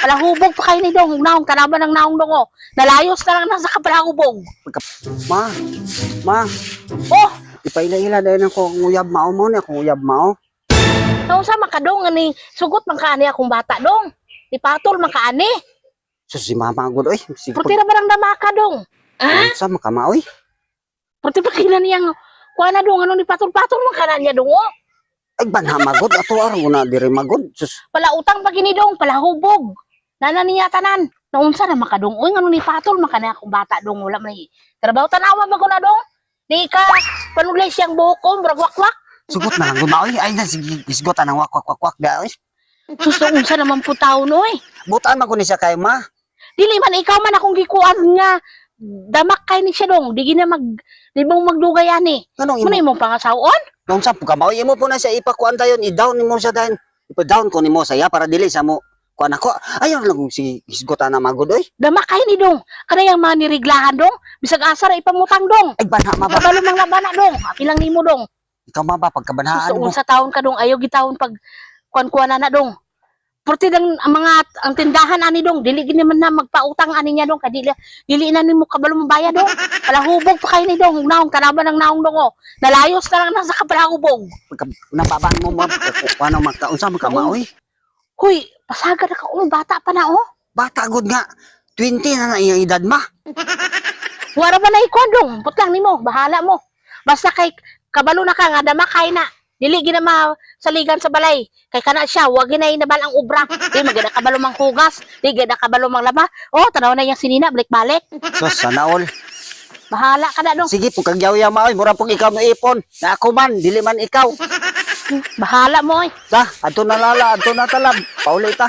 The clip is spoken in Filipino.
Palahubog pa kayo ni dong, naong tanaban ng naong dong oh. Nalayos na lang nasa kapalahubog. Ma, ma, Oh, ipaila-ila dahil ako nguyab mao mo ni akong uyab mao. naong sa makadong ani, sugot man kaani akong bata dong. Ipatol man kaani. Sus si mama gud oy. Sige Purti na ba ng damaka dong? sa makamaoy. Purti pa kila niyang, kuha na dong, ano ni patol-patol man kanan niya dong oh. Ay banha magod ato araw na diri magod. Sus Pala utang pa gini dong, palahubog. Nana niya tanan. Naunsa na makadong, uy, ano ni patol man kaani akong bata dong, wala man trabaho tanawa ba ko na dong? Di ka, panulay siyang buhok ko, murag-wak-wak. sugot na lang gud maoy. Ay na sige isgotan ang wak da oy. Gusto unsa naman po tao no eh. Butan man ko ni siya kay ma. Dili man ikaw man akong gikuan nga damak kay ni siya dong. Di na di mong magdugay ani. Anong Muna imo? imong pangasawon? Nung sa ka maoy imo po na siya ipakuan dayon i-down nimo siya dayon. Ipa-down ko nimo saya para dili sa mo kuan ako. Ayaw lang si isgotan na magod oy. Damak kay ni dong. Kada yang maniriglahan dong. Bisag asa ra ipamutang dong. Ay banha ma ba? Kabalo mang labana dong. Apilang nimo dong. Ikaw ma ba pagkabanhaan Gusto mo? unsa taon ka dong. Ayaw gitawon pag kuan-kuan na dong. Purti ang ang tindahan ani dong, dili gini man na magpautang ani niya dong, dili na nimo kabalo mabaya dong. Palahubog pa kayo ni dong, naong tanaban ng naong dong oh. Nalayos na lang nasa kapalahubog. Nababaan mo mo kuan ang magkaunsa mo ka maoy. Hoy, pasagad na ka bata pa na oh. Bata gud nga 20 na iyang edad ma. Wala ba na ikuan dong, putlang nimo, bahala mo. Basta kay kabalo na ka nga dama kay na. Dili gina saligan sa balay. Kay kana siya, wag ginay na balang ubra. Di maganda kabalo mang hugas, di ganda kabalo mang laba. Oh, tanaw na yang sinina balik-balik. Sus sana all. Bahala ka na dong. Sige pug kagyaw-yaw maoy mura pug ikaw mo ipon. Na ako man dili man ikaw. Bahala mo eh. Ta, adto na lala, adto na talab. Pauli ta.